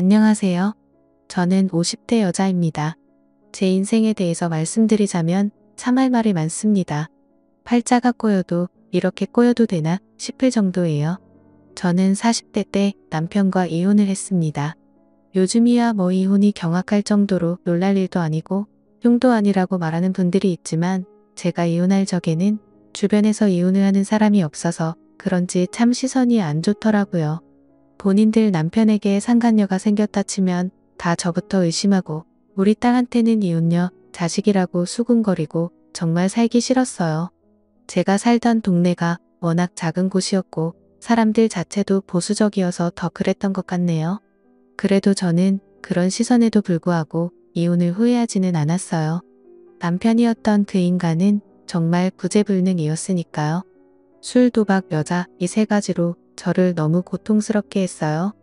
안녕하세요. 저는 50대 여자입니다. 제 인생에 대해서 말씀드리자면 참 할 말이 많습니다. 팔자가 꼬여도 이렇게 꼬여도 되나 싶을 정도예요. 저는 40대 때 남편과 이혼을 했습니다. 요즘이야 뭐 이혼이 경악할 정도로 놀랄 일도 아니고 흉도 아니라고 말하는 분들이 있지만 제가 이혼할 적에는 주변에서 이혼을 하는 사람이 없어서 그런지 참 시선이 안 좋더라고요. 본인들 남편에게 상간녀가 생겼다 치면 다 저부터 의심하고 우리 딸한테는 이혼녀, 자식이라고 수군거리고 정말 살기 싫었어요. 제가 살던 동네가 워낙 작은 곳이었고 사람들 자체도 보수적이어서 더 그랬던 것 같네요. 그래도 저는 그런 시선에도 불구하고 이혼을 후회하지는 않았어요. 남편이었던 그 인간은 정말 구제불능이었으니까요. 술, 도박, 여자 이 세 가지로 저를 너무 고통스럽게 했어요.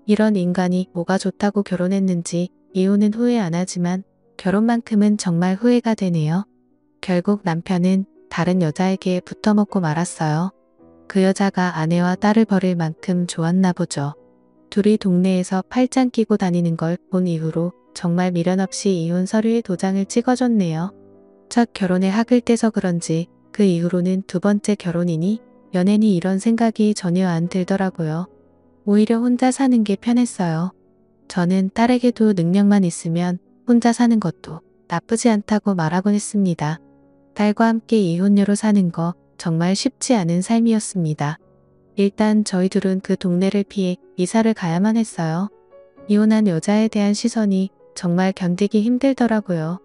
이런 인간이 뭐가 좋다고 결혼했는지 이혼은 후회 안 하지만 결혼만큼은 정말 후회가 되네요. 결국 남편은 다른 여자에게 붙어먹고 말았어요. 그 여자가 아내와 딸을 버릴 만큼 좋았나 보죠. 둘이 동네에서 팔짱 끼고 다니는 걸 본 이후로 정말 미련 없이 이혼 서류에 도장을 찍어줬네요. 첫 결혼에 학을 떼서 그런지 그 이후로는 두 번째 결혼이니 연애니 이런 생각이 전혀 안 들더라고요. 오히려 혼자 사는 게 편했어요. 저는 딸에게도 능력만 있으면 혼자 사는 것도 나쁘지 않다고 말하곤 했습니다. 딸과 함께 이혼녀로 사는 거 정말 쉽지 않은 삶이었습니다. 일단 저희 둘은 그 동네를 피해 이사를 가야만 했어요. 이혼한 여자에 대한 시선이 정말 견디기 힘들더라고요.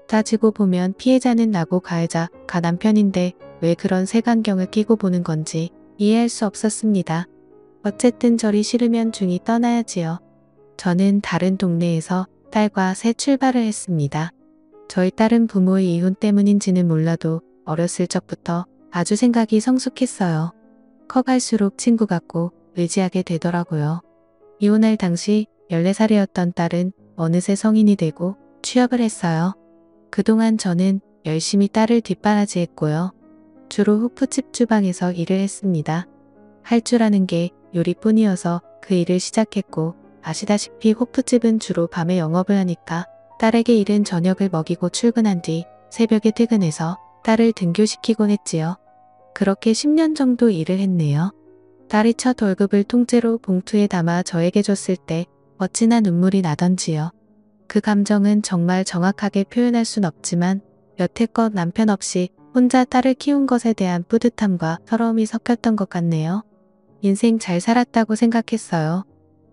따지고 보면 피해자는 나고 가해자가 남편인데 왜 그런 색안경을 끼고 보는 건지 이해할 수 없었습니다. 어쨌든 저리 싫으면 중이 떠나야지요. 저는 다른 동네에서 딸과 새 출발을 했습니다. 저희 딸은 부모의 이혼 때문인지는 몰라도 어렸을 적부터 아주 생각이 성숙했어요. 커갈수록 친구 같고 의지하게 되더라고요. 이혼할 당시 14살이었던 딸은 어느새 성인이 되고 취업을 했어요. 그동안 저는 열심히 딸을 뒷바라지했고요. 주로 호프집 주방에서 일을 했습니다. 할 줄 아는 게 요리뿐이어서 그 일을 시작했고 아시다시피 호프집은 주로 밤에 영업을 하니까 딸에게 이른 저녁을 먹이고 출근한 뒤 새벽에 퇴근해서 딸을 등교시키곤 했지요. 그렇게 10년 정도 일을 했네요. 딸이 첫 월급을 통째로 봉투에 담아 저에게 줬을 때 어찌나 눈물이 나던지요. 그 감정은 정말 정확하게 표현할 순 없지만 여태껏 남편 없이 혼자 딸을 키운 것에 대한 뿌듯함과 서러움이 섞였던 것 같네요. 인생 잘 살았다고 생각했어요.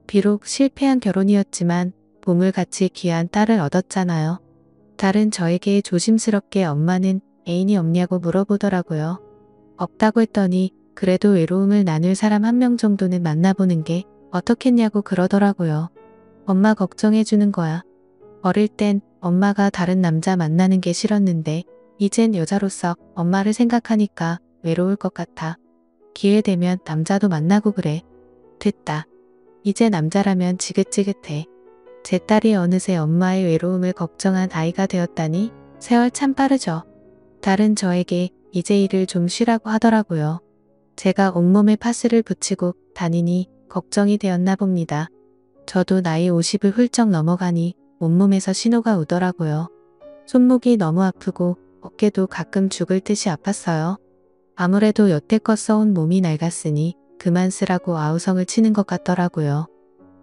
비록 실패한 결혼이었지만 보물같이 귀한 딸을 얻었잖아요. 딸은 저에게 조심스럽게 엄마는 애인이 없냐고 물어보더라고요. 없다고 했더니 그래도 외로움을 나눌 사람 한 명 정도는 만나보는 게 어떻겠냐고 그러더라고요. 엄마 걱정해주는 거야. 어릴 땐 엄마가 다른 남자 만나는 게 싫었는데 이젠 여자로서 엄마를 생각하니까 외로울 것 같아. 기회 되면 남자도 만나고 그래. 됐다. 이제 남자라면 지긋지긋해. 제 딸이 어느새 엄마의 외로움을 걱정한 아이가 되었다니 세월 참 빠르죠. 딸은 저에게 이제 일을 좀 쉬라고 하더라고요. 제가 온몸에 파스를 붙이고 다니니 걱정이 되었나 봅니다. 저도 나이 50을 훌쩍 넘어가니 온몸에서 신호가 오더라고요. 손목이 너무 아프고 어깨도 가끔 죽을 듯이 아팠어요. 아무래도 여태껏 써온 몸이 낡았으니 그만 쓰라고 아우성을 치는 것 같더라고요.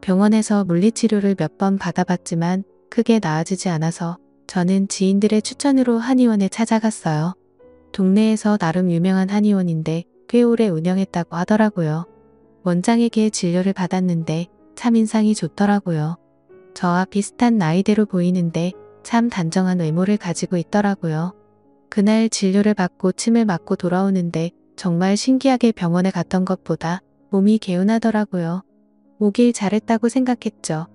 병원에서 물리치료를 몇 번 받아봤지만 크게 나아지지 않아서 저는 지인들의 추천으로 한의원에 찾아갔어요. 동네에서 나름 유명한 한의원인데 꽤 오래 운영했다고 하더라고요. 원장에게 진료를 받았는데 참 인상이 좋더라고요. 저와 비슷한 나이대로 보이는데 참 단정한 외모를 가지고 있더라고요. 그날 진료를 받고 침을 맞고 돌아오는데 정말 신기하게 병원에 갔던 것보다 몸이 개운하더라고요. 오길 잘했다고 생각했죠.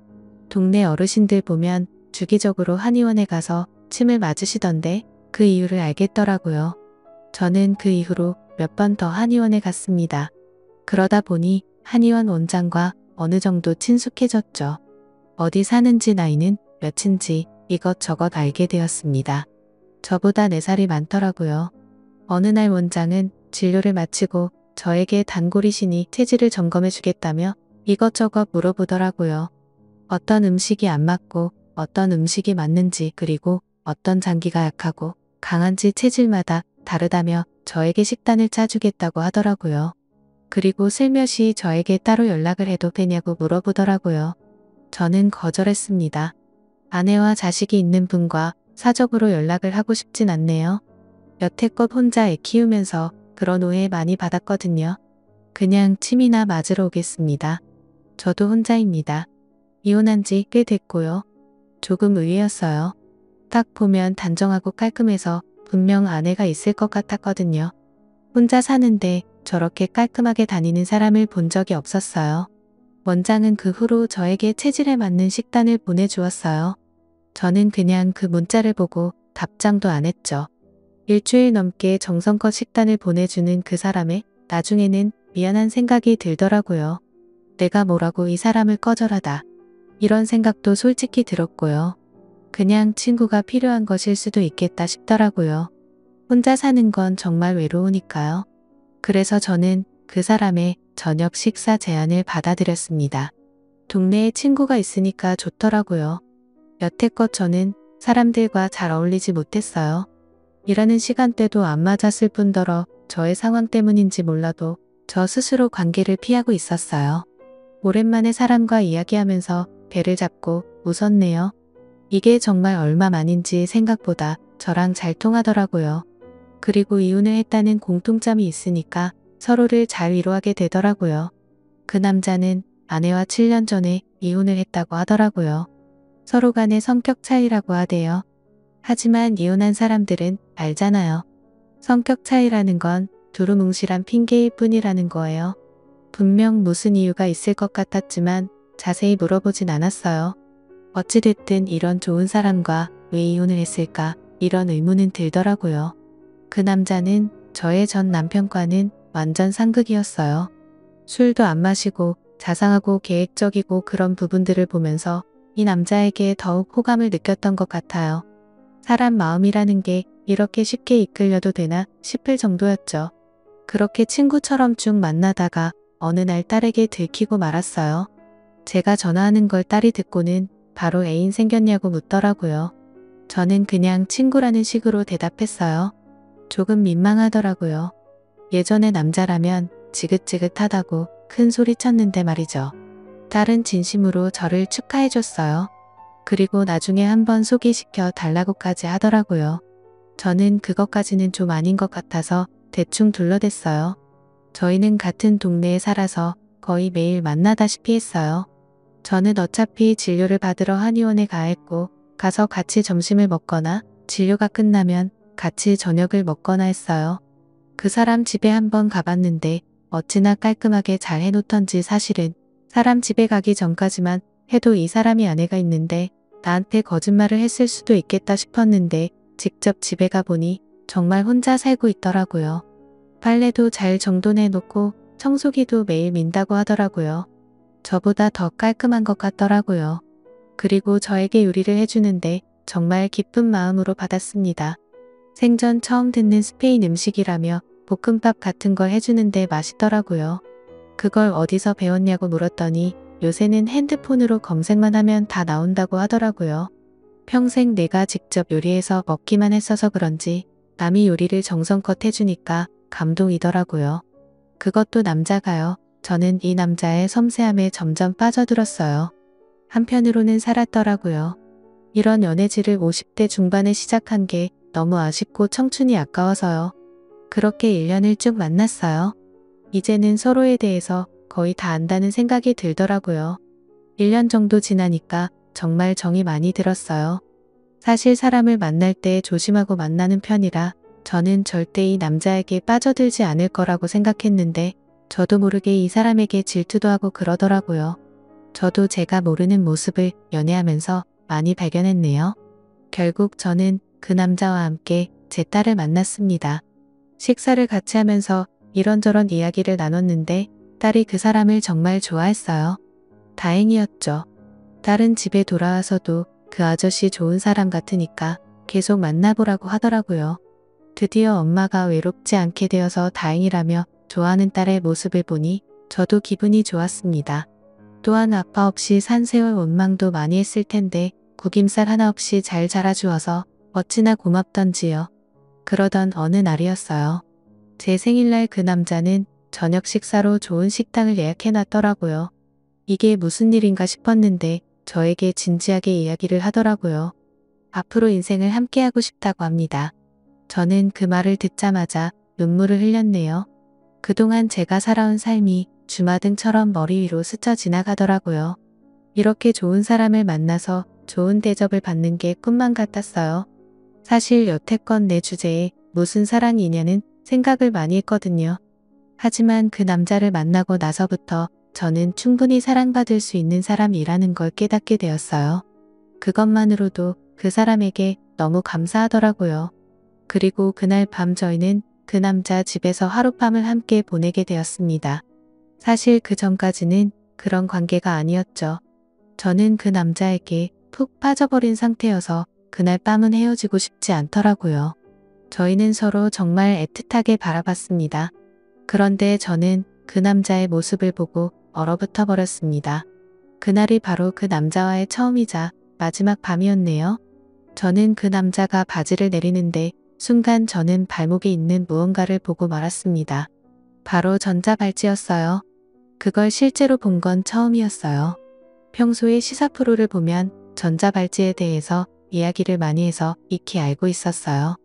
동네 어르신들 보면 주기적으로 한의원에 가서 침을 맞으시던데 그 이유를 알겠더라고요. 저는 그 이후로 몇 번 더 한의원에 갔습니다. 그러다 보니 한의원 원장과 어느 정도 친숙해졌죠. 어디 사는지 나이는 몇인지 이것저것 알게 되었습니다. 저보다 4살이 많더라고요. 어느 날 원장은 진료를 마치고 저에게 단골이시니 체질을 점검해 주겠다며 이것저것 물어보더라고요. 어떤 음식이 안 맞고 어떤 음식이 맞는지 그리고 어떤 장기가 약하고 강한지 체질마다 다르다며 저에게 식단을 짜주겠다고 하더라고요. 그리고 슬며시 저에게 따로 연락을 해도 되냐고 물어보더라고요. 저는 거절했습니다. 아내와 자식이 있는 분과 사적으로 연락을 하고 싶진 않네요. 여태껏 혼자 애 키우면서 그런 오해 많이 받았거든요. 그냥 침이나 맞으러 오겠습니다. 저도 혼자입니다. 이혼한 지 꽤 됐고요. 조금 의외였어요. 딱 보면 단정하고 깔끔해서 분명 아내가 있을 것 같았거든요. 혼자 사는데 저렇게 깔끔하게 다니는 사람을 본 적이 없었어요. 원장은 그 후로 저에게 체질에 맞는 식단을 보내주었어요. 저는 그냥 그 문자를 보고 답장도 안 했죠. 일주일 넘게 정성껏 식단을 보내주는 그 사람에 나중에는 미안한 생각이 들더라고요. 내가 뭐라고 이 사람을 거절하다. 이런 생각도 솔직히 들었고요. 그냥 친구가 필요한 것일 수도 있겠다 싶더라고요. 혼자 사는 건 정말 외로우니까요. 그래서 저는 그 사람의 저녁 식사 제안을 받아들였습니다. 동네에 친구가 있으니까 좋더라고요. 여태껏 저는 사람들과 잘 어울리지 못했어요. 일하는 시간대도 안 맞았을 뿐더러 저의 상황 때문인지 몰라도 저 스스로 관계를 피하고 있었어요. 오랜만에 사람과 이야기하면서 배를 잡고 웃었네요. 이게 정말 얼마만인지 생각보다 저랑 잘 통하더라고요. 그리고 이혼을 했다는 공통점이 있으니까 서로를 잘 위로하게 되더라고요. 그 남자는 아내와 7년 전에 이혼을 했다고 하더라고요. 서로 간의 성격 차이라고 하대요. 하지만 이혼한 사람들은 알잖아요. 성격 차이라는 건 두루뭉실한 핑계일 뿐이라는 거예요. 분명 무슨 이유가 있을 것 같았지만 자세히 물어보진 않았어요. 어찌됐든 이런 좋은 사람과 왜 이혼을 했을까 이런 의문은 들더라고요. 그 남자는 저의 전 남편과는 완전 상극이었어요. 술도 안 마시고 자상하고 계획적이고 그런 부분들을 보면서 이 남자에게 더욱 호감을 느꼈던 것 같아요. 사람 마음이라는 게 이렇게 쉽게 이끌려도 되나 싶을 정도였죠. 그렇게 친구처럼 쭉 만나다가 어느 날 딸에게 들키고 말았어요. 제가 전화하는 걸 딸이 듣고는 바로 애인 생겼냐고 묻더라고요. 저는 그냥 친구라는 식으로 대답했어요. 조금 민망하더라고요. 예전에 남자라면 지긋지긋하다고 큰 소리 쳤는데 말이죠. 딸은 진심으로 저를 축하해줬어요. 그리고 나중에 한번 소개시켜 달라고까지 하더라고요. 저는 그것까지는 좀 아닌 것 같아서 대충 둘러댔어요. 저희는 같은 동네에 살아서 거의 매일 만나다시피 했어요. 저는 어차피 진료를 받으러 한의원에 가야 했고 가서 같이 점심을 먹거나 진료가 끝나면 같이 저녁을 먹거나 했어요. 그 사람 집에 한번 가봤는데 어찌나 깔끔하게 잘 해놓던지 사실은 사람 집에 가기 전까지만 해도 이 사람이 아내가 있는데 나한테 거짓말을 했을 수도 있겠다 싶었는데 직접 집에 가보니 정말 혼자 살고 있더라고요. 빨래도 잘 정돈해놓고 청소기도 매일 민다고 하더라고요. 저보다 더 깔끔한 것 같더라고요. 그리고 저에게 요리를 해주는데 정말 기쁜 마음으로 받았습니다. 생전 처음 듣는 스페인 음식이라며 볶음밥 같은 걸 해주는데 맛있더라고요. 그걸 어디서 배웠냐고 물었더니 요새는 핸드폰으로 검색만 하면 다 나온다고 하더라고요. 평생 내가 직접 요리해서 먹기만 했어서 그런지 남이 요리를 정성껏 해주니까 감동이더라고요. 그것도 남자가요. 저는 이 남자의 섬세함에 점점 빠져들었어요. 한편으로는 살았더라고요. 이런 연애질을 50대 중반에 시작한 게 너무 아쉽고 청춘이 아까워서요. 그렇게 1년을 쭉 만났어요. 이제는 서로에 대해서 거의 다 안다는 생각이 들더라고요. 1년 정도 지나니까 정말 정이 많이 들었어요. 사실 사람을 만날 때 조심하고 만나는 편이라 저는 절대 이 남자에게 빠져들지 않을 거라고 생각했는데 저도 모르게 이 사람에게 질투도 하고 그러더라고요. 저도 제가 모르는 모습을 연애하면서 많이 발견했네요. 결국 저는 그 남자와 함께 제 딸을 만났습니다. 식사를 같이 하면서 이런저런 이야기를 나눴는데 딸이 그 사람을 정말 좋아했어요. 다행이었죠. 딸은 집에 돌아와서도 그 아저씨 좋은 사람 같으니까 계속 만나보라고 하더라고요. 드디어 엄마가 외롭지 않게 되어서 다행이라며 좋아하는 딸의 모습을 보니 저도 기분이 좋았습니다. 또한 아빠 없이 산 세월 원망도 많이 했을 텐데 구김살 하나 없이 잘 자라주어서 어찌나 고맙던지요. 그러던 어느 날이었어요. 제 생일날 그 남자는 저녁 식사로 좋은 식당을 예약해놨더라고요. 이게 무슨 일인가 싶었는데 저에게 진지하게 이야기를 하더라고요. 앞으로 인생을 함께하고 싶다고 합니다. 저는 그 말을 듣자마자 눈물을 흘렸네요. 그동안 제가 살아온 삶이 주마등처럼 머리 위로 스쳐 지나가더라고요. 이렇게 좋은 사람을 만나서 좋은 대접을 받는 게 꿈만 같았어요. 사실 여태껏 내 주제에 무슨 사랑이냐는 생각을 많이 했거든요. 하지만 그 남자를 만나고 나서부터 저는 충분히 사랑받을 수 있는 사람이라는 걸 깨닫게 되었어요. 그것만으로도 그 사람에게 너무 감사하더라고요. 그리고 그날 밤 저희는 그 남자 집에서 하룻밤을 함께 보내게 되었습니다. 사실 그 전까지는 그런 관계가 아니었죠. 저는 그 남자에게 푹 빠져버린 상태여서 그날 밤은 헤어지고 싶지 않더라고요. 저희는 서로 정말 애틋하게 바라봤습니다. 그런데 저는 그 남자의 모습을 보고 얼어붙어 버렸습니다. 그날이 바로 그 남자와의 처음이자 마지막 밤이었네요. 저는 그 남자가 바지를 내리는데 순간 저는 발목에 있는 무언가를 보고 말았습니다. 바로 전자발찌였어요. 그걸 실제로 본 건 처음이었어요. 평소에 시사 프로를 보면 전자발찌에 대해서 이야기를 많이 해서 익히 알고 있었어요.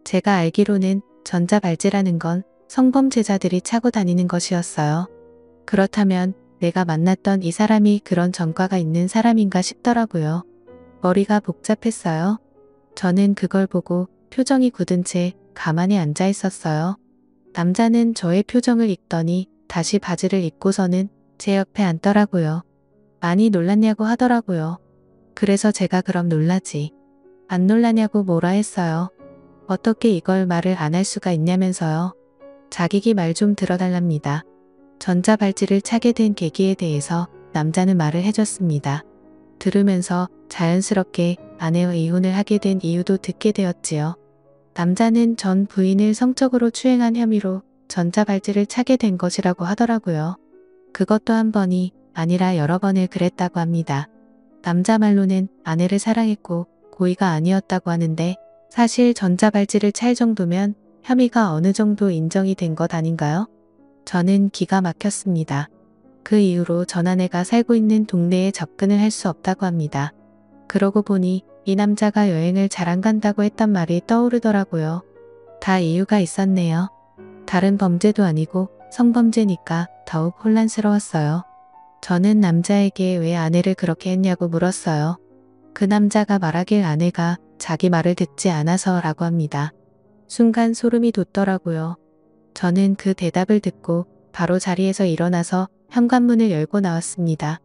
제가 알기로는 전자발찌라는 건 성범죄자들이 차고 다니는 것이었어요. 그렇다면 내가 만났던 이 사람이 그런 전과가 있는 사람인가 싶더라고요. 머리가 복잡했어요. 저는 그걸 보고 표정이 굳은 채 가만히 앉아 있었어요. 남자는 저의 표정을 읽더니 다시 바지를 입고서는 제 옆에 앉더라고요. 많이 놀랐냐고 하더라고요. 그래서 제가 그럼 놀라지. 안 놀라냐고 뭐라 했어요. 어떻게 이걸 말을 안 할 수가 있냐면서요. 자기기 말 좀 들어달랍니다. 전자발찌를 차게 된 계기에 대해서 남자는 말을 해줬습니다. 들으면서 자연스럽게 아내와 이혼을 하게 된 이유도 듣게 되었지요. 남자는 전 부인을 성적으로 추행한 혐의로 전자발찌를 차게 된 것이라고 하더라고요. 그것도 한 번이 아니라 여러 번을 그랬다고 합니다. 남자 말로는 아내를 사랑했고 고의가 아니었다고 하는데 사실 전자발찌를 찰 정도면 혐의가 어느 정도 인정이 된 것 아닌가요? 저는 기가 막혔습니다. 그 이후로 전 아내가 살고 있는 동네에 접근을 할 수 없다고 합니다. 그러고 보니 이 남자가 여행을 잘 안 간다고 했단 말이 떠오르더라고요. 다 이유가 있었네요. 다른 범죄도 아니고 성범죄니까 더욱 혼란스러웠어요. 저는 남자에게 왜 아내를 그렇게 했냐고 물었어요. 그 남자가 말하길 아내가 자기 말을 듣지 않아서라고 합니다. 순간 소름이 돋더라고요. 저는 그 대답을 듣고 바로 자리에서 일어나서 현관문을 열고 나왔습니다.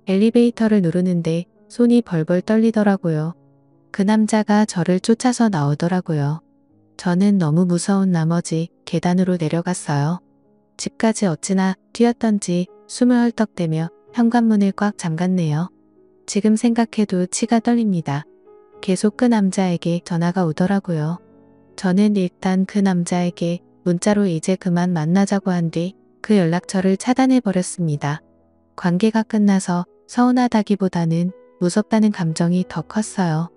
엘리베이터를 누르는데 손이 벌벌 떨리더라고요. 그 남자가 저를 쫓아서 나오더라고요. 저는 너무 무서운 나머지 계단으로 내려갔어요. 집까지 어찌나 뛰었던지 숨을 헐떡대며 현관문을 꽉 잠갔네요. 지금 생각해도 치가 떨립니다. 계속 그 남자에게 전화가 오더라고요. 저는 일단 그 남자에게 문자로 이제 그만 만나자고 한 뒤 그 연락처를 차단해버렸습니다. 관계가 끝나서 서운하다기보다는 무섭다는 감정이 더 컸어요.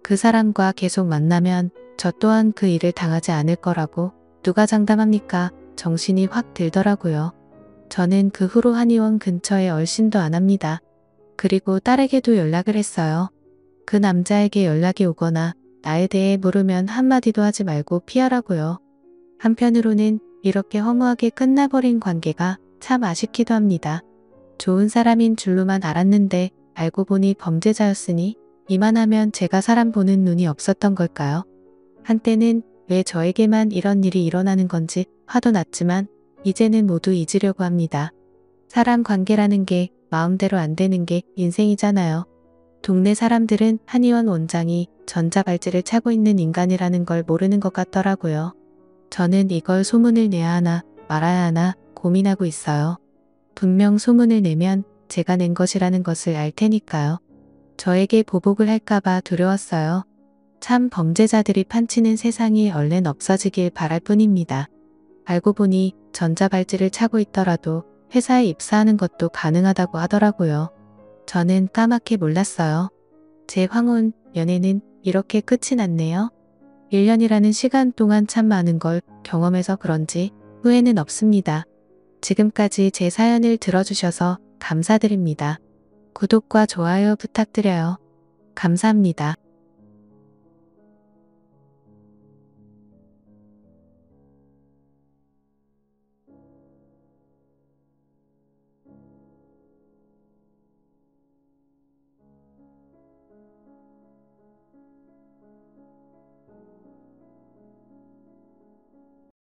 그 사람과 계속 만나면 저 또한 그 일을 당하지 않을 거라고 누가 장담합니까? 정신이 확 들더라고요. 저는 그 후로 한의원 근처에 얼씬도 안 합니다. 그리고 딸에게도 연락을 했어요. 그 남자에게 연락이 오거나 나에 대해 물으면 한마디도 하지 말고 피하라고요. 한편으로는 이렇게 허무하게 끝나버린 관계가 참 아쉽기도 합니다. 좋은 사람인 줄로만 알았는데 알고 보니 범죄자였으니 이만하면 제가 사람 보는 눈이 없었던 걸까요? 한때는 왜 저에게만 이런 일이 일어나는 건지 화도 났지만 이제는 모두 잊으려고 합니다. 사람 관계라는 게 마음대로 안 되는 게 인생이잖아요. 동네 사람들은 한의원 원장이 전자발찌를 차고 있는 인간이라는 걸 모르는 것 같더라고요. 저는 이걸 소문을 내야 하나 말아야 하나 고민하고 있어요. 분명 소문을 내면 제가 낸 것이라는 것을 알 테니까요. 저에게 보복을 할까봐 두려웠어요. 참 범죄자들이 판치는 세상이 얼른 없어지길 바랄 뿐입니다. 알고 보니 전자발찌를 차고 있더라도 회사에 입사하는 것도 가능하다고 하더라고요. 저는 까맣게 몰랐어요. 제 황혼 연애는 이렇게 끝이 났네요. 1년이라는 시간 동안 참 많은 걸 경험해서 그런지 후회는 없습니다. 지금까지 제 사연을 들어주셔서 감사드립니다. 구독과 좋아요 부탁드려요. 감사합니다.